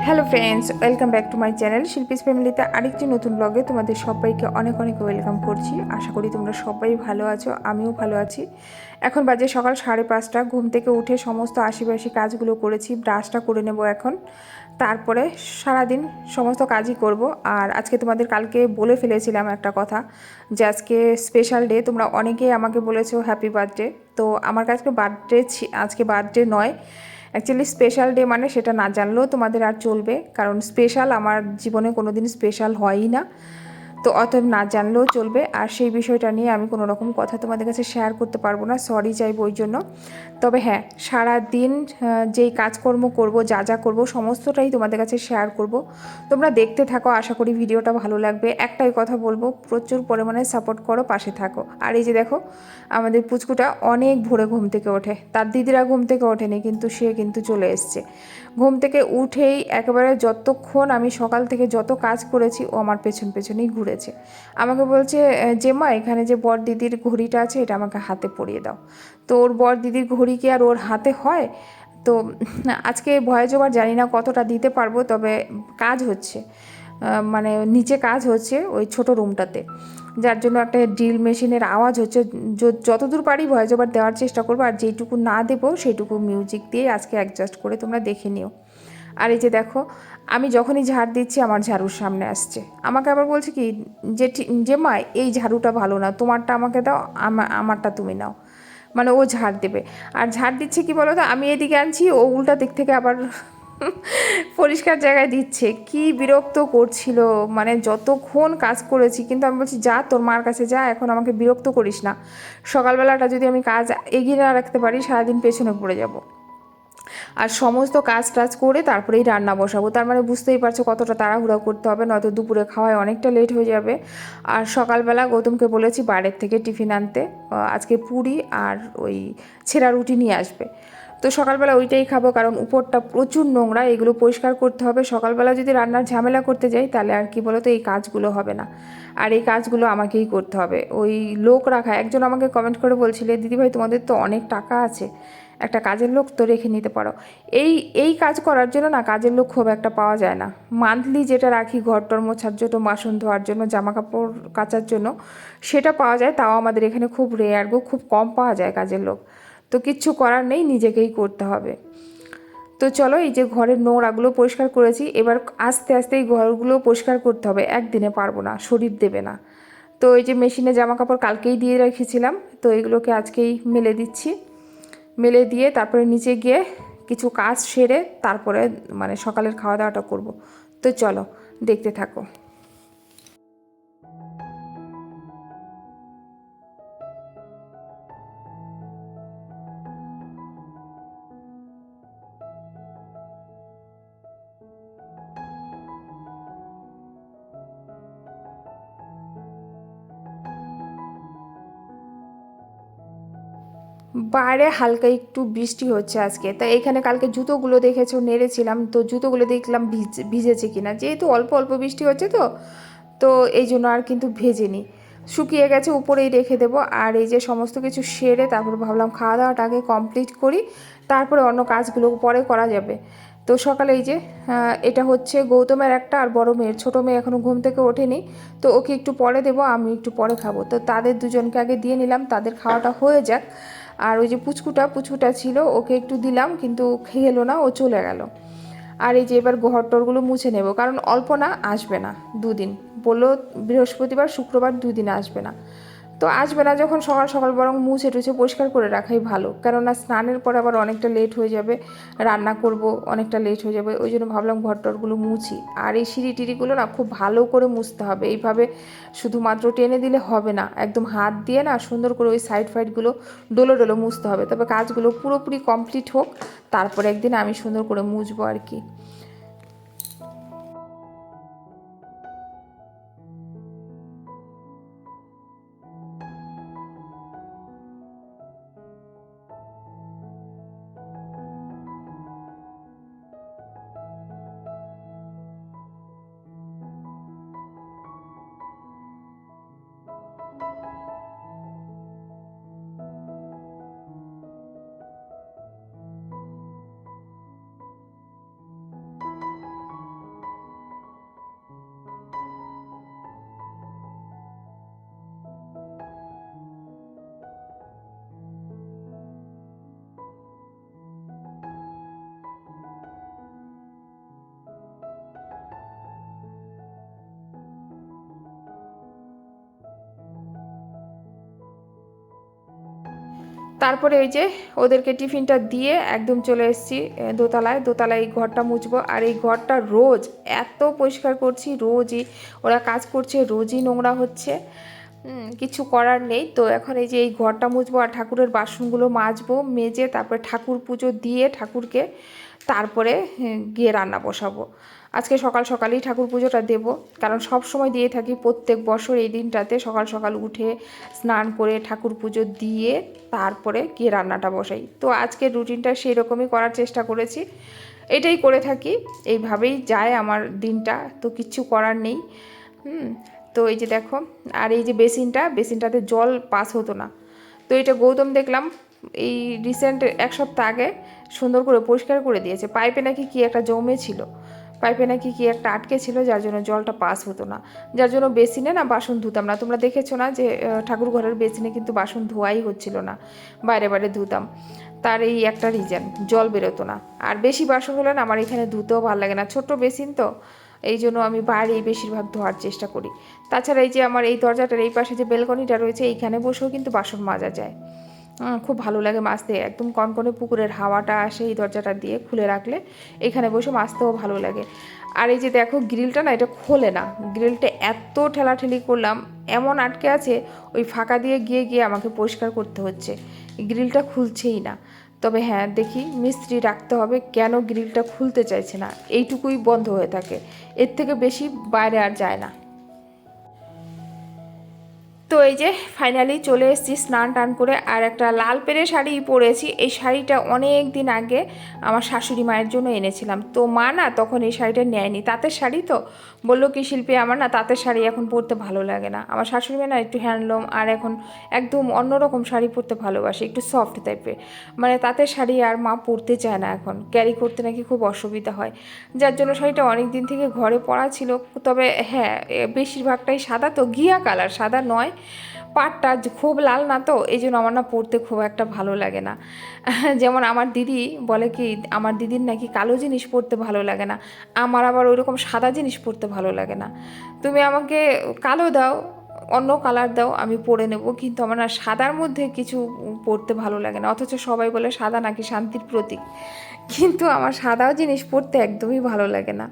Hello friends, welcome back to my channel Shilpi's ফ্যামিলিতে আরেকটি নতুন ব্লগে তোমাদের সবাইকে অনেক অনেক ওয়েলকাম করছি। আশা করি তোমরা সবাই ভালো আছো, আমিও ভালো আছি। এখন বাজে সকাল 5:30। ঘুম থেকে উঠে সমস্ত আশিপাশি কাজগুলো করেছি, ব্রাশটা করে নেব এখন। তারপরে সারাদিন সমস্ত কাজই করব। আর আজকে তোমাদের কালকে বলে ফেলেছিলাম একটা কথা, যে আজকে স্পেশাল ডে। তোমরা অনেকেই আমাকে বলেছো হ্যাপি বার্থডে। তো আমার কাছে আজকে বার্থডে নয়, অ্যাকচুয়ালি স্পেশাল ডে, মানে সেটা না জানলেও তোমাদের আর চলবে, কারণ স্পেশাল আমার জীবনে কোনো দিন স্পেশাল হয়ই না। তো অতএব না জানলেও চলবে। আর সেই বিষয়টা নিয়ে আমি কোনো রকম কথা তোমাদের কাছে শেয়ার করতে পারবো না, সরি চাইবো ওই জন্য। তবে হ্যাঁ, সারা দিন যেই কাজকর্ম করব, যা যা করব সমস্তটাই তোমাদের কাছে শেয়ার করব। তোমরা দেখতে থাকো, আশা করি ভিডিওটা ভালো লাগবে। একটাই কথা বলবো, প্রচুর পরিমাণে সাপোর্ট করো, পাশে থাকো। আর এই যে দেখো, আমাদের পুচকুটা অনেক ভোরে ঘুম থেকে ওঠে। তার দিদিরা ঘুম থেকে ওঠেনি, কিন্তু সে কিন্তু চলে এসছে। ঘুম থেকে উঠেই একেবারে যতক্ষণ আমি সকাল থেকে যত কাজ করেছি, ও আমার পেছন পেছনেই ঘুরেছে। আমাকে বলছে, যে মা, এখানে যে বর দিদির ঘড়িটা আছে, এটা আমাকে হাতে পরিয়ে দাও। তো ওর বর দিদির ঘড়ি কি আর ওর হাতে হয়? তো আজকে ভয়েস ওভার জানি না কতটা দিতে পারবো, তবে কাজ হচ্ছে, মানে নিচে কাজ হচ্ছে ওই ছোট রুমটাতে, যার জন্য একটা ড্রিল মেশিনের আওয়াজ হচ্ছে। যতদূর পারি ভয়েস ওভার দেওয়ার চেষ্টা করবো, আর যেইটুকু না দেবো সেইটুকু মিউজিক দিয়ে আজকে অ্যাডজাস্ট করে তোমরা দেখে নিও। আর এই যে দেখো, আমি যখনই ঝাড় দিচ্ছি আমার ঝাড়ুর সামনে আসছে, আমাকে আবার বলছে কি, যে মা, এই ঝাড়ুটা ভালো না, তোমারটা আমাকে দাও, আমারটা তুমি নাও। মানে ও ঝাড় দেবে। আর ঝাড় দিচ্ছে কি বলো তো, আমি এদিকে আনছি, ও উল্টা দিক থেকে আবার পরিষ্কার জায়গায় দিচ্ছে। কি বিরক্ত করছিল, মানে যতক্ষণ কাজ করেছি। কিন্তু আমি বলছি, যা তোর মার কাছে যা, এখন আমাকে বিরক্ত করিস না। সকালবেলাটা যদি আমি কাজ এগিয়ে না রাখতে পারি, সারাদিন পেছনে পড়ে যাব। আর সমস্ত কাজ টাজ করে তারপরেই রান্না বসাবো। তার মানে বুঝতেই পারছো কতটা তাড়াহুড়া করতে হবে, নয়তো দুপুরে খাওয়ায় অনেকটা লেট হয়ে যাবে। আর সকালবেলা গৌতমকে বলেছি বাইরের থেকে টিফিন আনতে, আজকে পুরি আর ওই ছেঁড়া রুটি নিয়ে আসবে। তো সকালবেলা ওইটাই খাবো, কারণ উপরটা প্রচুর নোংরা, এগুলো পরিষ্কার করতে হবে। সকালবেলা যদি রান্নার ঝামেলা করতে যাই, তাহলে আর কি বলো তো, এই কাজগুলো হবে না। আর এই কাজগুলো আমাকেই করতে হবে। ওই লোক রাখা, একজন আমাকে কমেন্ট করে বলছিলে, দিদিভাই তোমাদের তো অনেক টাকা আছে, একটা কাজের লোক তো রেখে নিতে পারো। এই এই কাজ করার জন্য না কাজের লোক খুব একটা পাওয়া যায় না। মান্থলি যেটা রাখি ঘরটর মোছার জন্য, বাসন ধোয়ার জন্য, জামা কাপড় কাচার জন্য, সেটা পাওয়া যায়। তাও আমাদের এখানে খুব রেয়ার গো, খুব কম পাওয়া যায় কাজের লোক। তো কিচ্ছু করার নেই, নিজেকেই করতে হবে। তো চলো, এই যে ঘরের নোংরাগুলো পরিষ্কার করেছি, এবার আস্তে আস্তে এই ঘরগুলো পরিষ্কার করতে হবে, একদিনে পারবো না, শরীর দেবে না। তো এই যে মেশিনে জামা কাপড় কালকেই দিয়ে রেখেছিলাম, তো এগুলোকে আজকেই মেলে দিচ্ছি। মেলে দিয়ে তারপরে নিচে গিয়ে কিছু কাজ সেরে তারপরে মানে সকালের খাওয়া দাওয়াটা করব। তো চলো, দেখতে থাকো। বাইরে হালকা একটু বৃষ্টি হচ্ছে আজকে, তাই এখানে কালকে জুতোগুলো দেখেছো নেড়েছিলাম, তো জুতোগুলো দেখলাম ভিজেছে কিনা, যেহেতু অল্প অল্প বৃষ্টি হচ্ছে, তো তো এই জন্য আর কিন্তু ভেজেনি, শুকিয়ে গেছে, উপরেই রেখে দেবো। আর এই যে সমস্ত কিছু সেরে তারপর ভাবলাম খাওয়া দাওয়াটা আগে কমপ্লিট করি, তারপরে অন্য কাজগুলো পরে করা যাবে। তো সকালে এই যে এটা হচ্ছে গৌতমের একটা, আর বড় মেয়ের, ছোটো মেয়ে এখনও ঘুম থেকে ওঠেনি, তো ওকে একটু পরে দেবো, আমি একটু পরে খাবো। তো তাদের দুজনকে আগে দিয়ে নিলাম, তাদের খাওয়াটা হয়ে যাক। আর ওই যে পুচকুটা ছিল, ওকে একটু দিলাম, কিন্তু খেলো না, ও চলে গেল। আর এই যে এবার ঘর টরগুলো মুছে নেব, কারণ অল্প না, আসবে না 2 দিন বললো, বৃহস্পতিবার শুক্রবার 2 দিন আসবে না। তো আসবে না যখন, সকাল সকাল বরং মুছে টুছে পরিষ্কার করে রাখাই ভালো, কেননা স্নানের পরে আবার অনেকটা লেট হয়ে যাবে, রান্না করব, অনেকটা লেট হয়ে যাবে। ওই জন্য ভাবলাম ঘর টরগুলো মুছি। আর এই সিঁড়ি টিড়িগুলো না খুব ভালো করে মুছতে হবে, এইভাবে শুধুমাত্র টেনে দিলে হবে না, একদম হাত দিয়ে না সুন্দর করে ওই সাইড ফাইডগুলো ডোলো ডোলো মুছতে হবে। তবে কাজগুলো পুরোপুরি কমপ্লিট হোক, তারপরে একদিন আমি সুন্দর করে মুছবো আর কি। তারপরে ওই যে ওদেরকে টিফিনটা দিয়ে একদম চলে এসেছি দোতলায়। দোতলায় এই ঘরটা মুছবো, আর এই ঘরটা রোজ এত পরিষ্কার করছি, রোজই ওরা কাজ করছে, রোজই নোংরা হচ্ছে, কিছু করার নেই। তো এখন এই যে এই ঘরটা মুছবো আর ঠাকুরের বাসনগুলো মাজবো, মেজে তারপরে ঠাকুর পুজো দিয়ে ঠাকুরকে তারপরে গিয়ে রান্না বসাবো। আজকে সকাল সকালেই ঠাকুর পুজোটা দেবো, কারণ সব সময় দিয়ে থাকি প্রত্যেক বছর এই দিনটাতে সকাল সকাল উঠে স্নান করে ঠাকুর পুজো দিয়ে তারপরে গিয়ে রান্নাটা বসাই। তো আজকের রুটিনটা সেই রকমই করার চেষ্টা করেছি, এটাই করে থাকি, এইভাবেই যায় আমার দিনটা, তো কিচ্ছু করার নেই। তো এই যে দেখো, আর এই যে বেসিনটাতে জল পাস হতো না, তো এটা গৌতম দেখলাম এই রিসেন্ট 1 সপ্তাহ আগে সুন্দর করে পরিষ্কার করে দিয়েছে। পাইপে নাকি কি একটা জমে ছিল, পাইপে নাকি কি একটা আটকে ছিল, যার জন্য জলটা পাস হতো না, যার জন্য বেসিনে না বাসন ধুতাম না। তোমরা দেখেছো না যে ঠাকুর ঘরের বেসিনে কিন্তু বাসন ধোয়াই হচ্ছিল না, বাইরে বাইরে ধুতাম। তার এই একটা রিজন, জল বেরোতো না। আর বেশি বাসন হলে না আমার এখানে ধুতেও ভালো লাগে না, ছোট্ট বেসিন তো, এই জন্য আমি বাইরেই বেশিরভাগ ধোয়ার চেষ্টা করি। তাছাড়া এই যে আমার এই দরজাটার এই পাশে যে বেলকনিটা রয়েছে, এইখানে বসেও কিন্তু বাসন মাজা যায়, খুব ভালো লাগে মাজতে। একদম কনকনে পুকুরের হাওয়াটা আসে এই দরজাটা দিয়ে, খুলে রাখলে এখানে বসে মাজতেও ভালো লাগে। আর এই যে দেখো গ্রিলটা না এটা খোলে না, গ্রিলটা এত ঠেলাঠেলি করলাম, এমন আটকে আছে, ওই ফাঁকা দিয়ে গিয়ে গিয়ে আমাকে পরিষ্কার করতে হচ্ছে, গ্রিলটা খুলছেই না। তবে হ্যাঁ, দেখি মিস্ত্রি রাখতে হবে, কেন গ্রিলটা খুলতে চাইছে না, এইটুকুই বন্ধ হয়ে থাকে, এর থেকে বেশি বাইরে আর যায় না। তো এই যে ফাইনালি চলে এসেছি স্নান টান করে, আর একটা লাল পেরে শাড়ি পরেছি। এই শাড়িটা অনেক দিন আগে আমার শাশুড়ি মায়ের জন্য এনেছিলাম, তো মা না তখন এই শাড়িটা নেয়নি, তাঁতের শাড়ি তো, বললো কি শিল্পী আমার না তাঁতের শাড়ি এখন পরতে ভালো লাগে না। আমার শাশুড়ি মা না একটু হ্যান্ডলুম আর এখন একদম অন্যরকম শাড়ি পরতে ভালোবাসে, একটু সফট টাইপের, মানে তাঁতের শাড়ি আর মা পরতে চায় না, এখন ক্যারি করতে নাকি খুব অসুবিধা হয়, যার জন্য শাড়িটা অনেক দিন থেকে ঘরে পরা ছিল। তবে হ্যাঁ, বেশিরভাগটাই সাদা, তো ঘিয়া কালার, সাদা নয়, পাটটা খুব লাল না, তো এই জন্য আমার না পরতে খুব একটা ভালো লাগে না। যেমন আমার দিদি বলে কি, আমার দিদির নাকি কালো জিনিস পরতে ভালো লাগে না, আমার আবার ওইরকম সাদা জিনিস পরতে ভালো লাগে না। তুমি আমাকে কালো দাও, অন্য কালার দাও, আমি পরে নেব, কিন্তু আমার না সাদার মধ্যে কিছু পরতে ভালো লাগে না। অথচ সবাই বলে সাদা নাকি শান্তির প্রতীক, কিন্তু আমার সাদাও জিনিস পরতে একদমই ভালো লাগে না।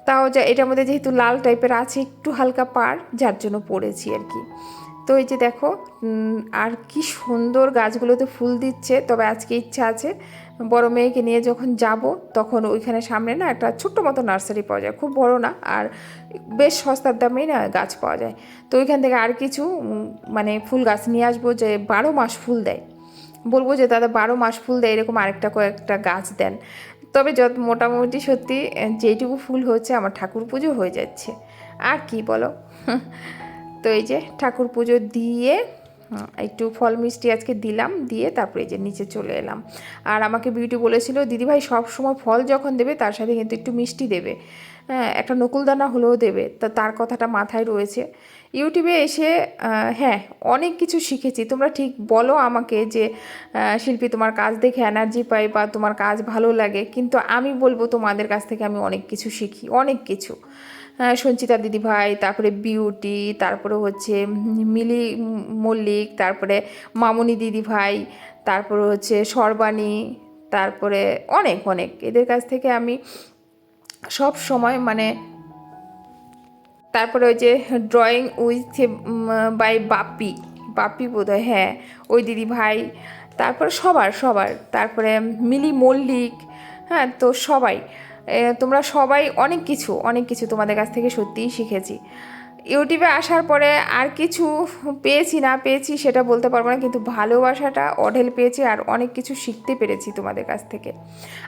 তাও যা এটার মধ্যে যেহেতু লাল টাইপের আছে, একটু হালকা পার, যার জন্য পরেছি আর কি। তো এই যে দেখো, আর কি সুন্দর গাছগুলোতে ফুল দিচ্ছে। তবে আজকে ইচ্ছা আছে বড় মেয়েকে নিয়ে যখন যাব, তখন ওইখানে সামনে না একটা ছোট্ট মতো নার্সারি পাওয়া যায়, খুব বড় না, আর বেশ সস্তার দামেই না গাছ পাওয়া যায়। তো ওইখান থেকে আর কিছু মানে ফুল গাছ নিয়ে আসবো, যে 12 মাস ফুল দেয়, বলবো যে দাদা 12 মাস ফুল দেয় এরকম আরেকটা কয়েকটা গাছ দেন। তবে যত মোটামুটি সত্যি যেইটুকু ফুল হচ্ছে আমার ঠাকুর পুজো হয়ে যাচ্ছে, আর কি বলো। তো এই যে ঠাকুর পুজো দিয়ে একটু ফল মিষ্টি আজকে দিলাম, দিয়ে তারপরে এই যে নিচে চলে এলাম। আর আমাকে বিউটি বলেছিল দিদিভাই সব সময় ফল যখন দেবে তার সাথে কিন্তু একটু মিষ্টি দেবে, হ্যাঁ একটা নকুলদানা হলেও দেবে। তা তার কথাটা মাথায় রয়েছে। ইউটিউবে এসে হ্যাঁ অনেক কিছু শিখেছি। তোমরা ঠিক বলো আমাকে যে শিল্পী তোমার কাজ দেখে এনার্জি পাই বা তোমার কাজ ভালো লাগে, কিন্তু আমি বলবো তোমাদের কাছ থেকে আমি অনেক কিছু শিখি, অনেক কিছু। সঞ্চিতা দিদিভাই, তারপরে বিউটি, তারপরে হচ্ছে মিলি মল্লিক, তারপরে মামনি দিদিভাই, তারপরে হচ্ছে সর্বাণী, তারপরে অনেক অনেক এদের কাছ থেকে আমি সব সময় মানে, তারপরে ওই যে ড্রয়িং উইথ বাই বাপি, বাপি বোধহয়, হ্যাঁ ওই দিদি ভাই, তারপরে সবার সবার, তারপরে মিলি মল্লিক, হ্যাঁ তো সবাই, তোমরা সবাই অনেক কিছু তোমাদের কাছ থেকে সত্যিই শিখেছি। ইউটিউবে আসার পরে আর কিছু পেয়েছি না পেয়েছি সেটা বলতে পারবো না, কিন্তু ভালোবাসাটা অঢেল পেয়েছি আর অনেক কিছু শিখতে পেরেছি তোমাদের কাছ থেকে।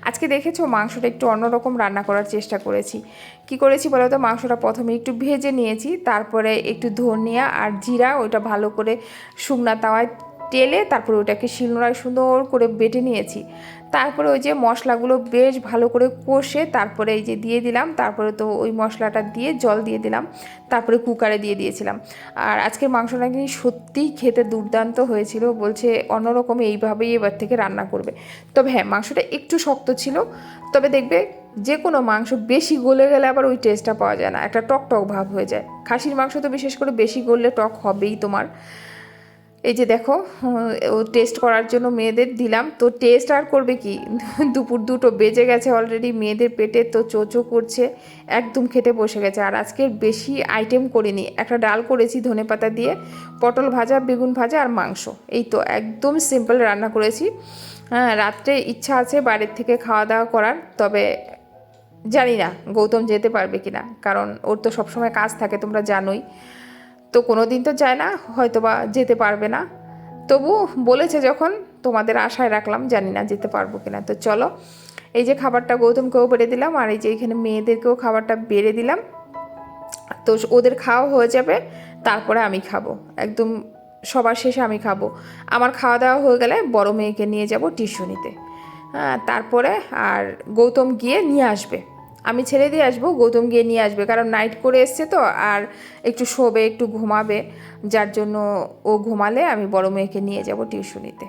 আজকে দেখেছো মাংসটা একটু অন্যরকম রান্না করার চেষ্টা করেছি। কি করেছি বলো তো, মাংসটা প্রথমে একটু ভেজে নিয়েছি, তারপরে একটু ধনিয়া আর জিরা ওইটা ভালো করে শুকনা তাওয়ায় টেলে তারপরে ওটাকে শিলনোড়ায় সুন্দর করে বেটে নিয়েছি। তারপরে ওই যে মশলাগুলো বেশ ভালো করে কষে তারপরে এই যে দিয়ে দিলাম, তারপরে তো ওই মশলাটা দিয়ে জল দিয়ে দিলাম, তারপরে কুকারে দিয়ে দিয়েছিলাম। আর আজকের মাংসটা কিন্তু সত্যিই খেতে দুর্দান্ত হয়েছিল, বলছে অন্যরকম এইভাবেই এবার থেকে রান্না করবে। তবে হ্যাঁ মাংসটা একটু শক্ত ছিল, তবে দেখবে যে কোনো মাংস বেশি গলে গেলে আবার ওই টেস্টটা পাওয়া যায় না, একটা টক টক ভাব হয়ে যায়। খাসির মাংস তো বিশেষ করে বেশি গললে টক হবেই তোমার। এই যে দেখো, ও টেস্ট করার জন্য মেয়েদের দিলাম, তো টেস্ট আর করবে কি, দুপুর 2টো বেজে গেছে অলরেডি, মেয়েদের পেটে তো চোচো করছে, একদম খেতে বসে গেছে। আর আজকে বেশি আইটেম করিনি, একটা ডাল করেছি ধনেপাতা দিয়ে, পটল ভাজা, বেগুন ভাজা আর মাংস, এই তো একদম সিম্পল রান্না করেছি। হ্যাঁ, রাত্রে ইচ্ছা আছে বাইরের থেকে খাওয়া দাওয়া করার, তবে জানি না গৌতম যেতে পারবে কিনা, কারণ ওর তো সবসময় কাজ থাকে তোমরা জানোই, তো কোনো দিন তো যায় না, হয়তো বা যেতে পারবে না। তবু বলেছে যখন, তোমাদের আশায় রাখলাম, জানি না যেতে পারবো কিনা। তো চলো, এই যে খাবারটা গৌতমকেও বেড়ে দিলাম, আর এই যে এখানে মেয়েদেরকেও খাবারটা বেড়ে দিলাম। তো ওদের খাওয়া হয়ে যাবে, তারপরে আমি খাবো, একদম সবার শেষে আমি খাবো। আমার খাওয়া দাওয়া হয়ে গেলে বড় মেয়েকে নিয়ে যাব টিউশনিতে। হ্যাঁ, তারপরে আর গৌতম গিয়ে নিয়ে আসবে, আমি ছেড়ে দিয়ে আসবো, গৌতম গিয়ে নিয়ে আসবে, কারণ নাইট করে এসছে তো, আর একটু শোবে, একটু ঘুমাবে, যার জন্য ও ঘুমালে আমি বড় মেয়েকে নিয়ে যাব টিউশনিতে।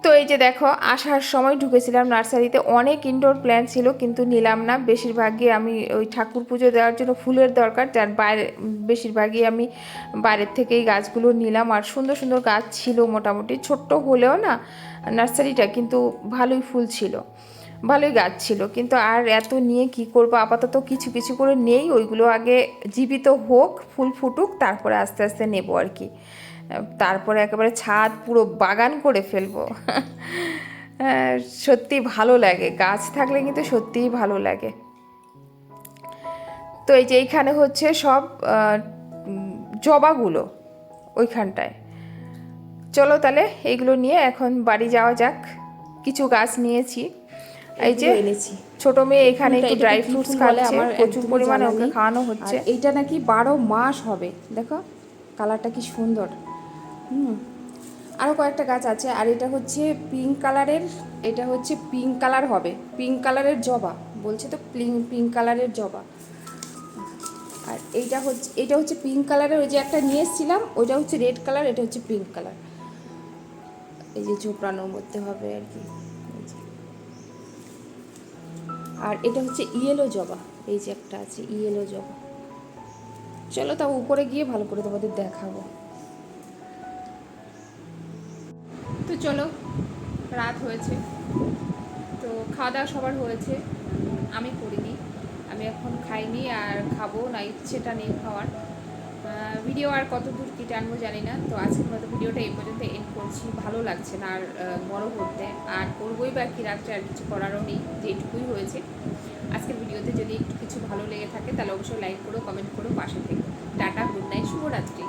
তো এই যে দেখো, আসার সময় ঢুকেছিলাম নার্সারিতে, অনেক ইনডোর প্ল্যান্ট ছিল কিন্তু নিলাম না, বেশিরভাগই আমি ওই ঠাকুর পুজো দেওয়ার জন্য ফুলের দরকার, যার বাইরে বেশিরভাগই আমি বাইরের থেকেই গাছগুলো নিলাম। আর সুন্দর সুন্দর গাছ ছিল, মোটামুটি ছোট্ট হলেও না নার্সারিটা, কিন্তু ভালোই ফুল ছিল, ভালোই গাছ ছিল। কিন্তু আর এত নিয়ে কি করব, আপাতত কিছু কিছু করে নেই, ওইগুলো আগে জীবিত হোক, ফুল ফুটুক, তারপরে আস্তে আস্তে নেবো আর কি। তারপরে একেবারে ছাদ পুরো বাগান করে ফেলবো। হ্যাঁ, সত্যি ভালো লাগে, গাছ থাকলে কিন্তু সত্যিই ভালো লাগে। তো এই যে এইখানে হচ্ছে সব জবাগুলো ওইখানটায়। চলো তাহলে এইগুলো নিয়ে এখন বাড়ি যাওয়া যাক। কিছু গাছ নিয়েছি, এই যে এনেছি। ছোট মেয়ে এখানে একটু ড্রাই ফ্রুটস খাচ্ছে, প্রচুর পরিমাণে ওকে খাওয়ানো হচ্ছে। এইটা নাকি 12 মাস হবে, দেখো কালারটা কি সুন্দর। আরও কয়েকটা গাছ আছে, আর এটা হচ্ছে পিঙ্ক কালারের, এটা হচ্ছে পিঙ্ক কালার হবে, পিঙ্ক কালারের জবা বলছে তো, পিঙ্ক কালারের জবা। আর এটা হচ্ছে পিঙ্ক কালারের, ওই যে একটা নিয়ে এসেছিলাম ওইটা হচ্ছে রেড কালার, এটা হচ্ছে পিঙ্ক কালার। এই যে ঝোপড়ানোর মধ্যে হবে আর কি। আর এটা হচ্ছে ইয়েলো জবা, এই যে একটা আছে ইয়েলো জবা। চলো তাও উপরে গিয়ে ভালো করে তোমাদের দেখাবো। তো চলো, রাত হয়েছে, তো খাওয়া দাওয়া সবার হয়েছে, আমি করিনি, আমি এখন খাইনি আর খাবো না, ইচ্ছেটা নেই খাওয়ার। ভিডিও আর কত দূর কী টানবো জানি না। তো আজকের মতো ভিডিওটা এই পর্যন্ত এন্ড করছি, ভালো লাগছে না আর বড় করতে, আর করবোই বা কি, রাত্রে আর কিছু করারও নেই, যেটুকুই হয়েছে। আজকের ভিডিওতে যদি একটু কিছু ভালো লেগে থাকে তাহলে অবশ্যই লাইক করো, কমেন্ট করো, পাশে থেকে। টাটা, গুড নাইট, শুভরাত্রি।